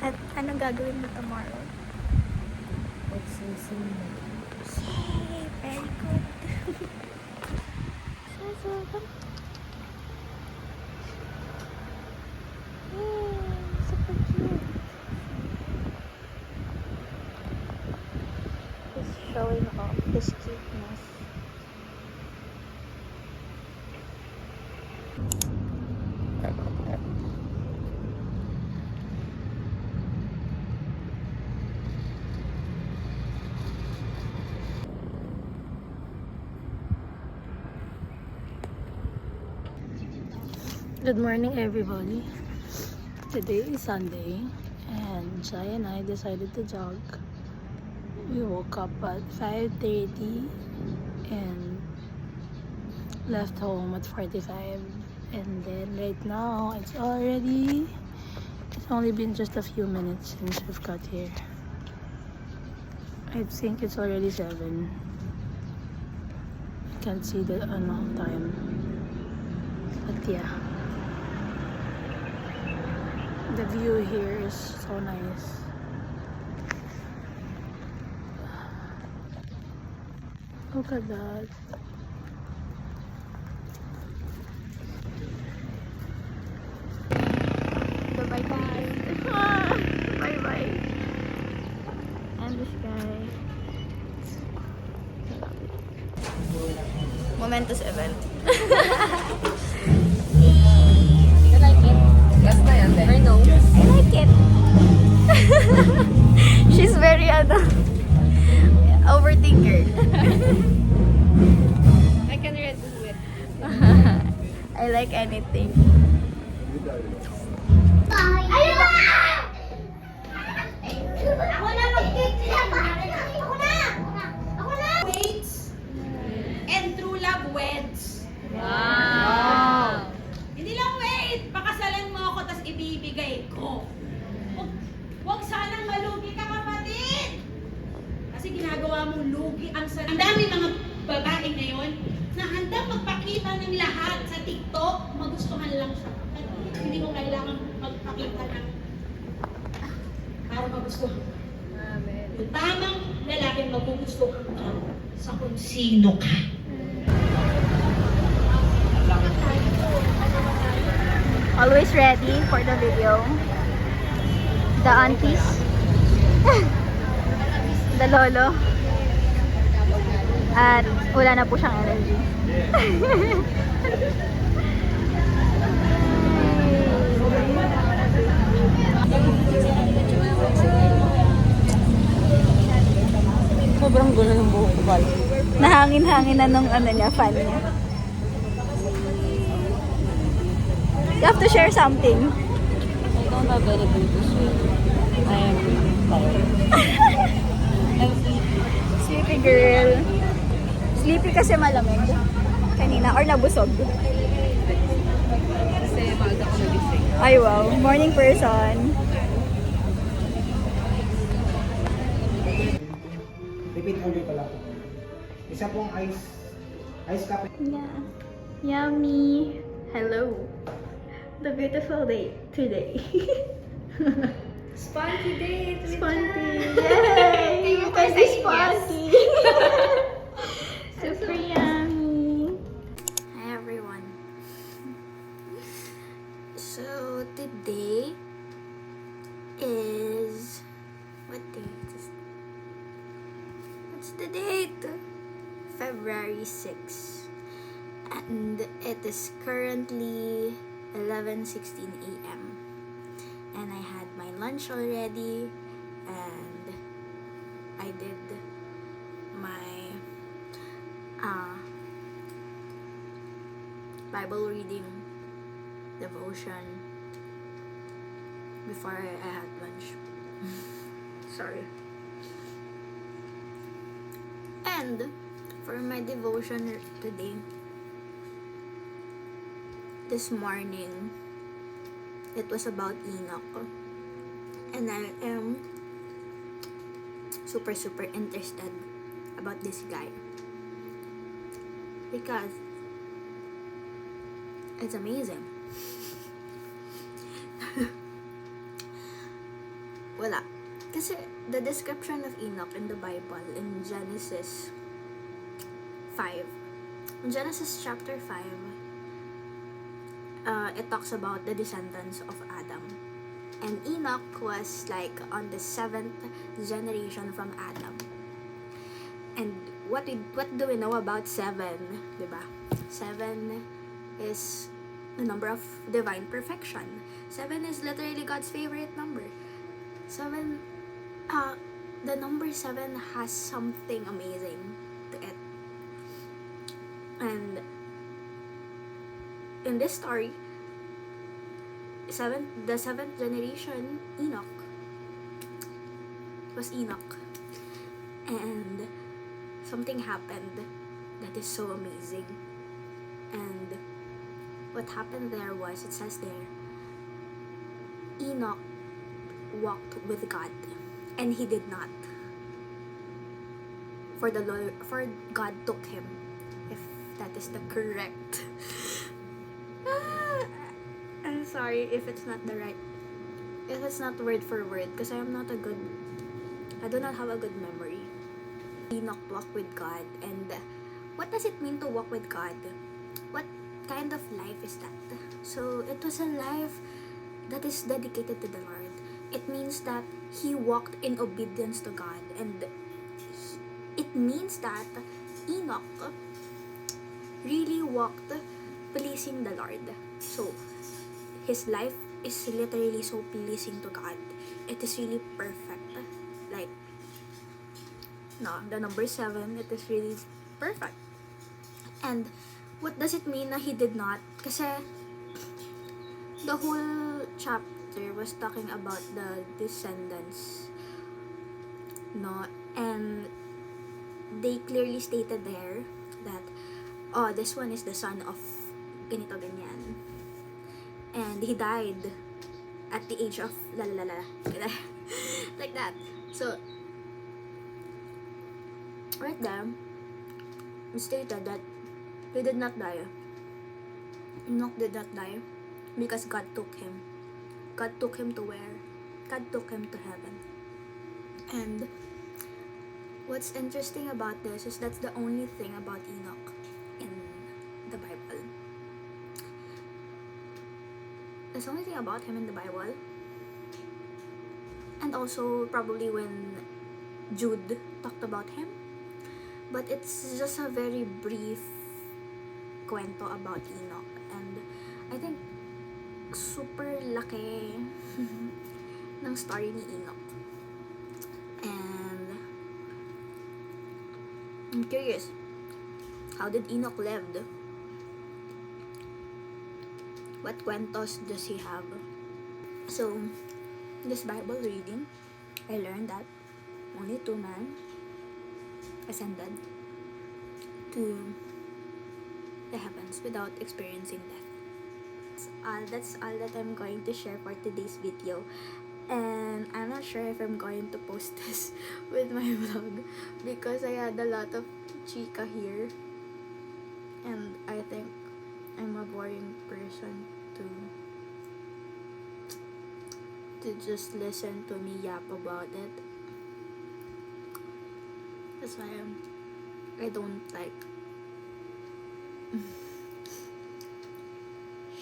At anong gagawin mo tomorrow? Magsisimba. Yay! Very good. So, yay! Super cute. He's showing off his cuteness. Good morning, everybody. Today is Sunday, and Jai and I decided to jog. We woke up at 5:30 and left home at 45. And then right now, it's only been just a few minutes since we've got here. I think it's already 7. I can't see the time. But yeah. The view here is so nice. Look at that. Bye bye. Bye bye. And the sky. Momentous event. You like it? Last na yan, Or no? I like it. She's very overthinker. I can redo it. I like anything. Ako na mag-cake sila ba? Ako na! Ako na! Waits and true love weds. Wow! Hindi lang wait, pakasalan mo ako tas ibibigay ko. Huwag sanang malugi ka, kapatid. Kasi ginagawa mong lugi ang sarili. Ang dami mga babae ngayon na handang magpakita ng lahat sa TikTok, magustuhan lang siya. Hindi mo kailangan magpakita ng para magustuhan. Amen. Yung tamang lalaki magugustuhan ka sa kung sino ka. Always ready for the video. The aunties. The lolo. At wala na po siyang energy. Sobrang gulo ng buhok ko, Val. Nahangin-hangin na nung niya, fan niya. You have to share something. I don't have anything to say. I am tired. I'm sleepy. Sleepy girl. Sleepy kasi malamig. Kanina, or nabusog. Kasi maaga ko nagising. Ay wow, morning person. Repeat order pala po. Isa pong ice coffee. Yeah. Yummy. Hello. The beautiful day today. Spunky date! Spunky. Yay! You guys are spunky. Super yummy. Hi everyone. So today is what day is this? What's the date? February 6. And it is currently 11:16 a.m. and I had my lunch already and I did my Bible reading devotion before I had lunch. Sorry. And for my devotion today, this morning, it was about Enoch. And I am super interested about this guy. Because it's amazing. wala. Kasi the description of Enoch in the Bible in Genesis 5. In Genesis chapter 5, it talks about the descendants of Adam. And Enoch was like on the 7th generation from Adam. And what do we know about 7? Diba? 7 is the number of divine perfection. 7 is literally God's favorite number. 7, the number 7 has something amazing to it. And in this story, the 7th generation, Enoch, was Enoch. And something happened that is so amazing. And what happened there was, it says there, Enoch walked with God, and he did not. For God took him, if that is the correct. I'm sorry if it's not word for word, because I do not have a good memory. Enoch walked with God, and what does it mean to walk with God? What kind of life is that? So it was a life that is dedicated to the Lord. It means that he walked in obedience to God, and it means that Enoch really walked pleasing the Lord. So his life is literally so pleasing to God. It is really perfect. Like, no, the number 7, it is really perfect. And what does it mean na he did not? Kasi the whole chapter was talking about the descendants, no? And they clearly stated there that, oh, this one is the son of ganito ganyan. And he died at the age of like that. So right there, it stated that he did not die. Enoch did not die because God took him. God took him to where? God took him to heaven. And what's interesting about this is that's the only thing about Enoch in the Bible. That's the only thing about him in the Bible. And also probably when Jude talked about him. But it's just a very brief kwento about Enoch. And I think super laki ng story ni Enoch. And I'm curious, how did Enoch live? What kwentos does he have? So, this Bible reading, I learned that only 2 men ascended to the heavens without experiencing death. That's all that I'm going to share for today's video. And I'm not sure if I'm going to post this with my vlog because I had a lot of chika here. And I think I'm a boring person to just listen to me yap about it. That's why I don't like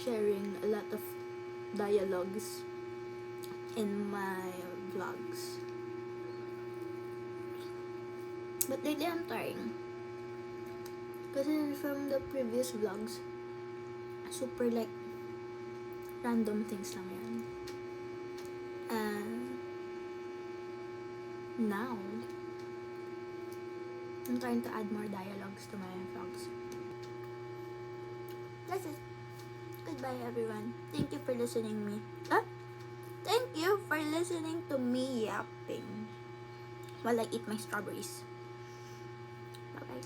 sharing a lot of dialogues in my vlogs. But lately I'm trying. Kasi from the previous vlogs, super like random things lang yan. And now, I'm trying to add more dialogues to my vlogs. That's it. Goodbye everyone. Thank you for listening me. Thank you for listening to me yapping while I eat my strawberries. Bye bye.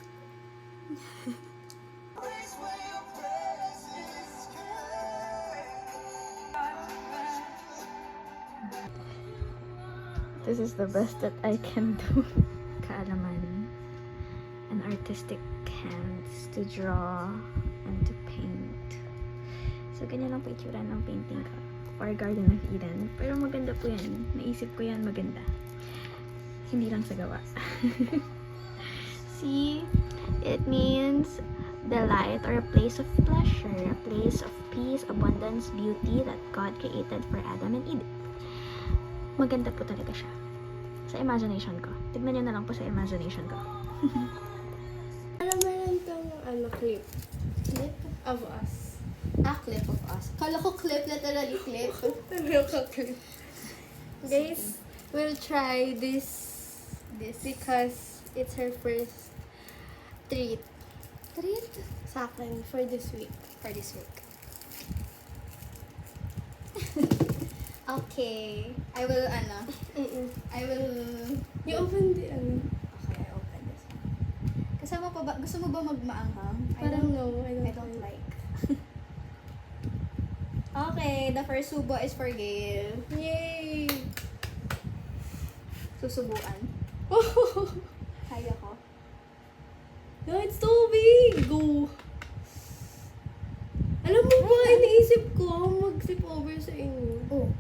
This is the best that I can do. Kaalaman and artistic hands to draw and to paint. So, ganyan lang po itsura ng painting ko. for Garden of Eden. Pero maganda po yan. Naisip ko yan maganda. Hindi lang sa gawa. See? It means delight or a place of pleasure, a place of peace, abundance, beauty that God created for Adam and Eve. Maganda po talaga siya. Sa imagination ko. Tignan nyo na lang po sa imagination ko. Alam mo lang itong clip. Clip of us. Clip of us. Kala ko clip, literally clip. Clip. Guys, we'll try this because it's her first treat. Treat? Sa akin for this week. For this week. Okay. I will, I will... You open the Okay, I open this one. Kasama pa ba? Gusto mo ba magmaanghang? Parang no, I I don't like. Okay, the first subo is for Gail. Yay! Susubuan. Kaya ko. No, it's so big! Go! Alam mo ba, iniisip ko mag-sleep over sa inyo. Oh.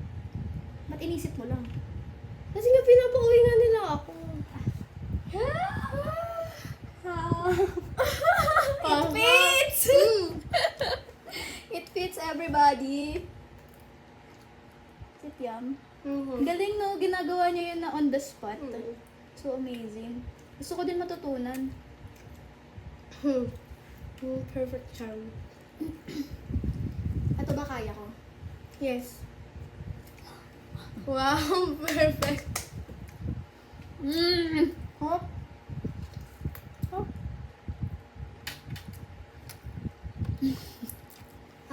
Ba't inisip mo lang? Kasi nga pinapauwi nga nila ako. It fits! It fits everybody. Is it yum? Galing no, ginagawa niya yun na on the spot. So amazing. Gusto ko din matutunan. Perfect charm. Ito ba kaya ko? Yes. Wow, perfect. Hop. Hop.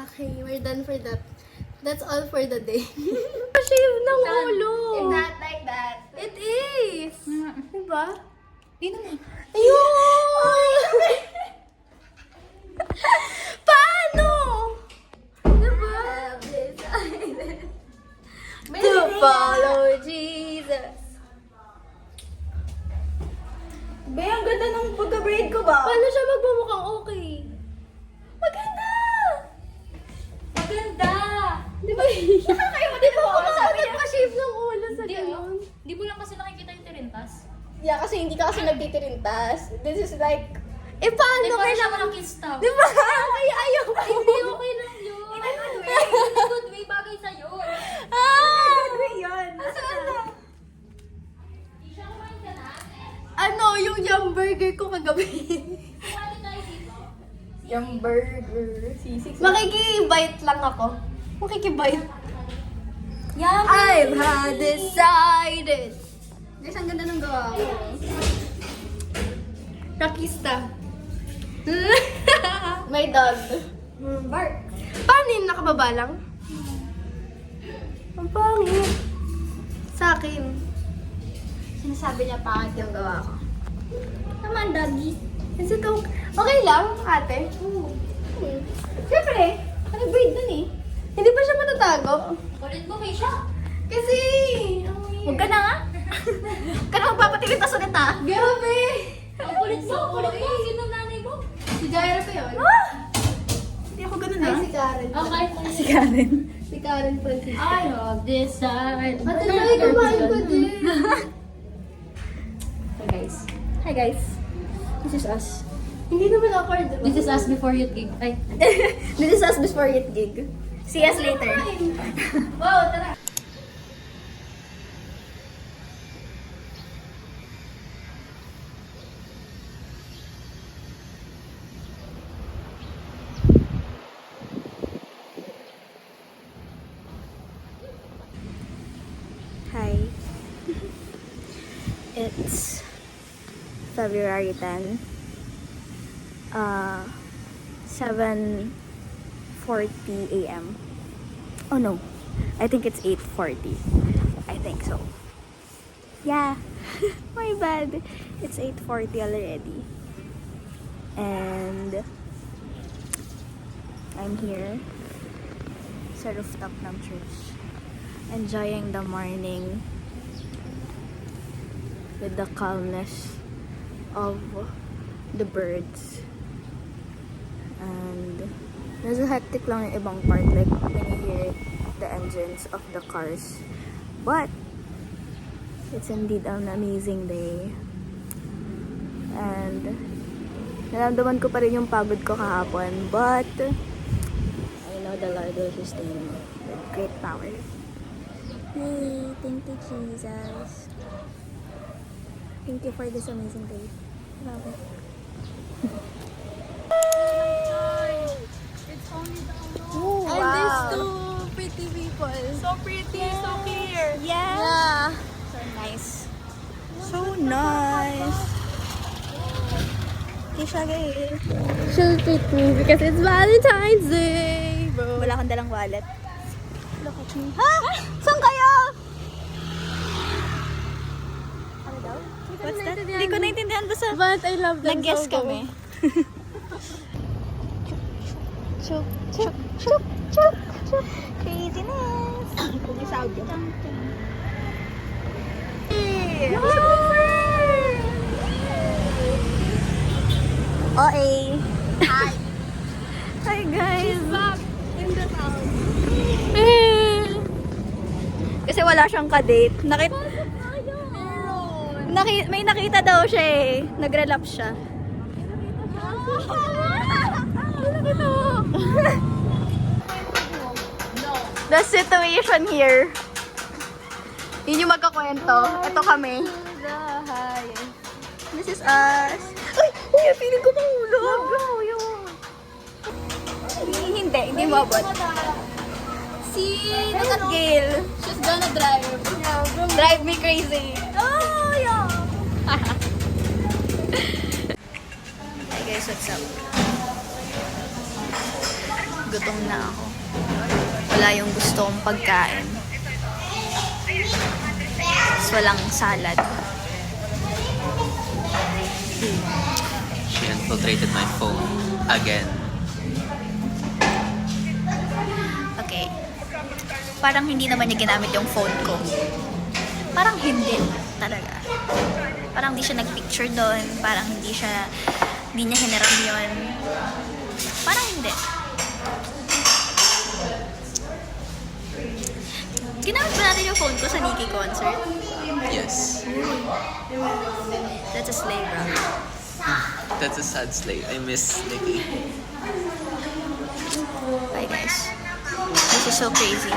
Okay, we're done for that. That's all for the day. Shave ng ulo. It's not like that. It is. Diba? Di naman. Ayun! Paano? Diba? To follow Jesus. Be, ang ganda ng pagka-braid ko ba? Paano siya magmumukhang okay? Maganda! Maganda! Di ba? Nakakaya mo din ako. Sabi niya. Pa-shave ng ulo sa ganon. Di mo lang kasi nakikita yung tirintas. Yeah, kasi hindi ka kasi nagtitirintas. This is like... Eh, paano Di ba kaya siya walang kiss tao? Di ba? Kaya ayaw ko. Hindi, okay lang yun. In a good way. In a good way, bagay sa'yo. Yun. Ano, yung yum burger ko kagabi. Yung burger. Sisig. Makikibite lang ako. Makikibite. Yummy! I've had decided. Guys, ang ganda ng gawa ko. Rakista. May dog. Bark. Paano yun? Nakababa lang? Ang pangit. Sa akin. Sinasabi niya pangit yung gawa ko. Naman, doggy. Is it okay? Okay lang, ate? Siyempre, nag-braid dun eh. Hindi pa siya matatago. Kulit mo, Keisha. Kasi, Huwag ka na nga. Huwag ka na magpapatilit sa ulit ha. grabe. Ang kulit mo, kulit mo. Sino nanay mo? Si Jaira pa yun. Hindi ako ganun Ay, ha. si Karen. Okay. Si Karen. Si Karen Francisco. I have decided. Ate, ay, kumain ko din. Hey guys. Hi guys. This is us. Hindi naman awkward, diba? This is us before youth gig. Ay. This is us before youth gig. See us later. Wow, tara. Hi. It's February 10. 7:40 a.m. Oh no. I think it's 8:40. I think so. Yeah. My bad. It's 8:40 already. And I'm here sa rooftop ng church. Enjoying the morning with the calmness of the birds. And medyo hectic lang yung ibang part, like when you hear the engine engines of the cars. But it's indeed an amazing day. And nararamdaman ko pa rin yung pagod ko kahapon. But I know the Lord will sustain me with great power. Yay! Thank you, Jesus. Thank you for this amazing day. Love it. Ooh, And there's two pretty people. So pretty, so clear. Yeah. Yeah. So nice. So nice. Kisha Gail. She'll treat me because it's Valentine's Day, bro. Wala kang dalang wallet. Look at me. Ha? Saan kayo? Ano daw? What's that? Hindi ko naintindihan. Basta But I love them nag-guess so kami. Chuk, Chuk, chuk, chuk, chuk. Craziness. Kumisaw yun. Okay. Hi. Hi guys. in the town. Kasi wala siyang ka-date. May nakita daw siya eh. Nag-relapse siya. The situation here. Yun yung magkakwento. Ito kami. This is us. Ay! Uy! Piling ko mahulog. Hindi mabot. Look at Gail. She's gonna drive. Drive me crazy. Oh, yeah. Hi guys, what's up? Gutom na ako. Wala yung gusto kong pagkain. Tapos walang salad. She infiltrated my phone again. Okay. Parang hindi naman niya ginamit yung phone ko. Parang hindi talaga. Parang hindi siya nagpicture doon. Parang hindi niya hiniram yun. Parang hindi. Ginamit ba natin yung phone ko sa Nicki concert? Yes. That's a slave, bro. That's a sad slate. I miss Nikki. Bye, guys. This is so crazy.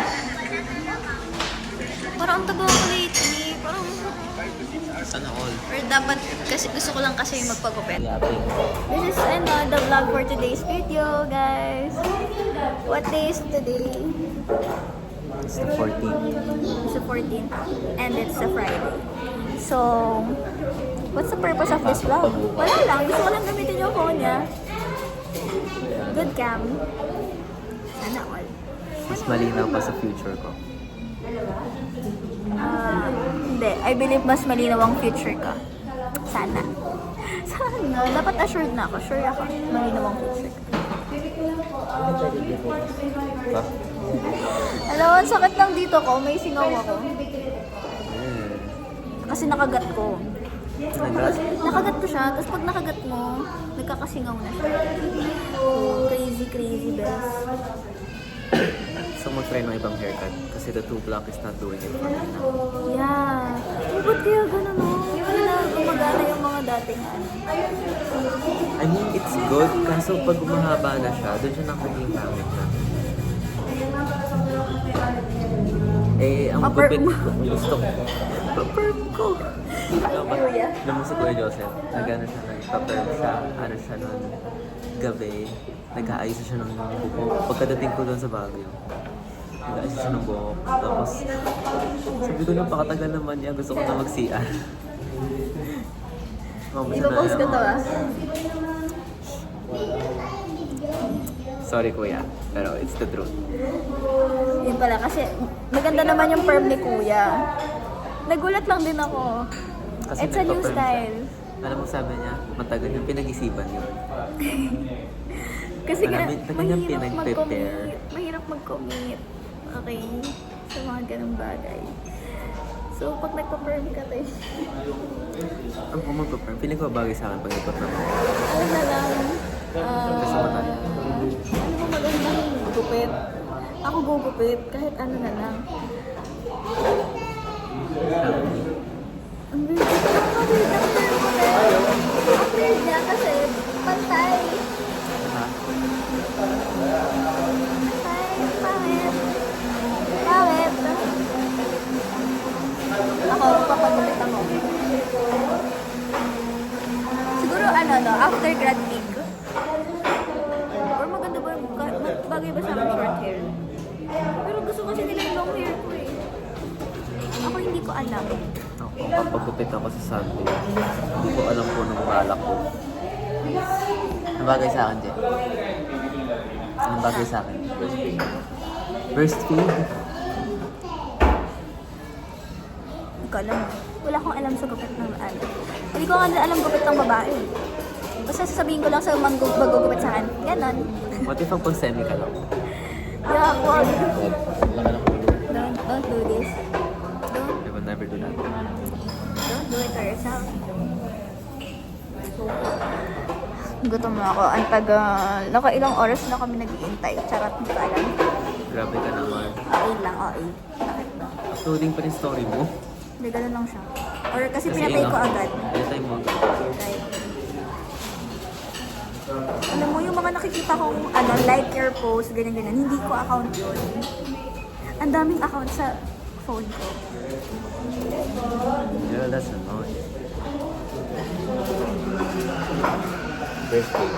Parang ang taba ako lately. Parang... Sana all. Or dapat, kasi gusto ko lang kasi magpagupit. Yapping. This is the vlog for today's video, guys. What day is today? It's the 14th. It's the 14th. And it's a Friday. So, what's the purpose of this vlog? Wala lang. Gusto ko lang gamitin yung phone niya. Good cam. Sana all. Mas malinaw pa sa future ko. Hindi. I believe mas malinaw ang future ko. Sana. Sana. Dapat assured na ako. Sure ako. Malinaw ang future ko. Ba? Alam mo, ang sakit lang dito ko. May singaw ako. Kasi nakagat ko. Nakagat ko siya. Tapos pag nakagat mo, nagkakasingaw na siya. Crazy, crazy, best. So mag-try ng ibang haircut kasi the 2 block is not doing it for me now. Yeah. Ba't kaya gano'n, no? Hindi na gumagana yung mga dating ano. I mean, it's good kaso pag umahaba na siya, doon siya nakaging pangit na. Eh, ang gupit ko, gusto ko. Pa-perm ko. Alam mo si Kuya Joseph, nag-ano siya, nag-perm siya, ano siya nun, gabi, nag-aayos siya ng buhok. Pagkadating ko doon sa Baguio, nag-aayos siya ng buhok. Tapos, sabi ko na, pakatagal naman niya, gusto ko na mag-CR. Ipapost ko to, ah. Sorry Kuya, pero it's the truth. Yun pala, kasi maganda naman yung perm ni Kuya. Nagulat lang din ako. Kasi It's a new nagpa-perm style. siya. Alam mo sabi niya, matagal yung pinag-isipan yun. Kasi Marami- tagal niyang pinag-prepare. Mahirap mag-commit. Okay? Sa mga ganung bagay. So, pag nagpa-perm ka tayo, Ang kumag-perm, feeling ko bagay sa akin pag nagpa-perm. ano na lang, Kasi matagal. ano ba magandang gupit? Ako gugupit, kahit ano na lang. Ang weird. Ang weird ang term mo na. Ang weird niya kasi pantay. Ha? Pantay, pangit. Pangit. Ako, papagupit ako. Siguro ano, no, after grad week. Or maganda ba, bagay ba sa akin short hair? Pero gusto kasi nila yung long hair ko eh. Ako hindi ko alam. Ako, papagupit ako sa Sunday. Hindi ko alam po nung balak ko. Ang bagay sa akin, Jen? Ang bagay sa akin? First feed? Hindi ko alam. Wala akong alam sa gupit ng ano. Hindi ko nga alam gupit ng babae. Basta sasabihin ko lang sa magugupit sa akin. Ganon. What if ang pag-semi ka lang? Yeah, wag. Wala ka lang ulo. Don't do this. I will never do that. Don't do it to yourself. Gutom na ako. Ang tagal. Nakailang oras na kami nag-iintay. Charot, hindi ko alam. Grabe ka naman. Okay lang, okay. Bakit ba? Uploading pa rin story mo. Hindi, ganun lang siya. Or kasi pinatay ko agad. Pinatay mo agad. Right. Alam mo, yung mga nakikita kong ano, like your post, ganyan-ganyan, hindi ko account yun. Ang daming account sa phone ko. Girl, that's annoying. First day.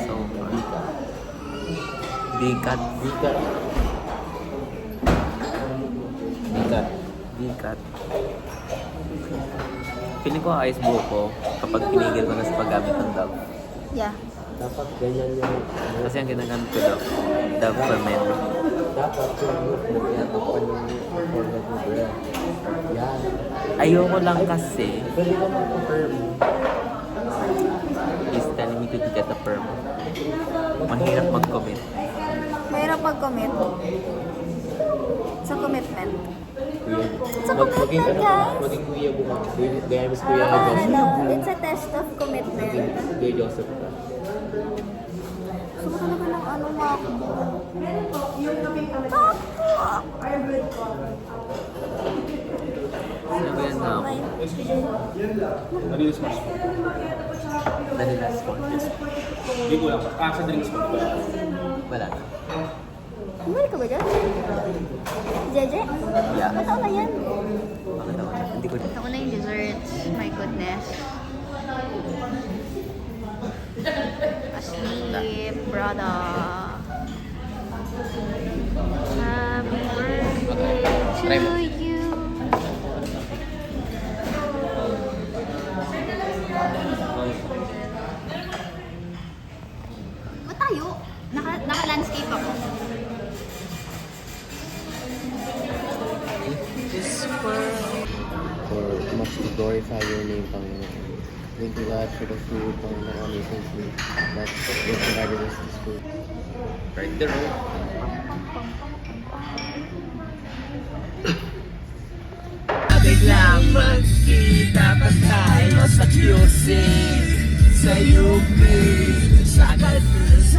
So fun. Dikat. Dikat. Dikat. Dikat. Feeling ko ayos buhok ko kapag pinigil ko na sa paggamit ng Dove. Yeah. Dapat ganyan yung... Kasi ang ginagamit ko Dove for men. Dapat yung pinatapan yung format mo, girl. Yan. Ayoko lang kasi Pwede ka mag-perm. he's telling me to get a perm. Mahirap mag-commit. Mahirap mag-commit. Sa commitment. Sa Maging commitment, guys. maging kuya mo ka. Gaya mo si kuya ka, Joseph. Ano, it's a test of commitment. Kuya Joseph ka. Gusto ko talaga ng ano, makbo. Sinabi yan na ako. Malinis mas po. Dali last one. Hindi ko lang. Sa drinks po. Wala na. Bumalik ka ba dyan? Jeje? Yeah. Mataon na yan. Bakit ako? Hindi ko Ako na yung desserts. My goodness. Asleep, brother. Happy birthday to you. Ba't tayo? Naka-landscape ako. For much to glorify your name, Panginoon. Thank you, God, for the food, Panginoon. We thank you that you provided us this food. right there. Biglang magkita pa tayo sa QC, sa UP, sa Calpers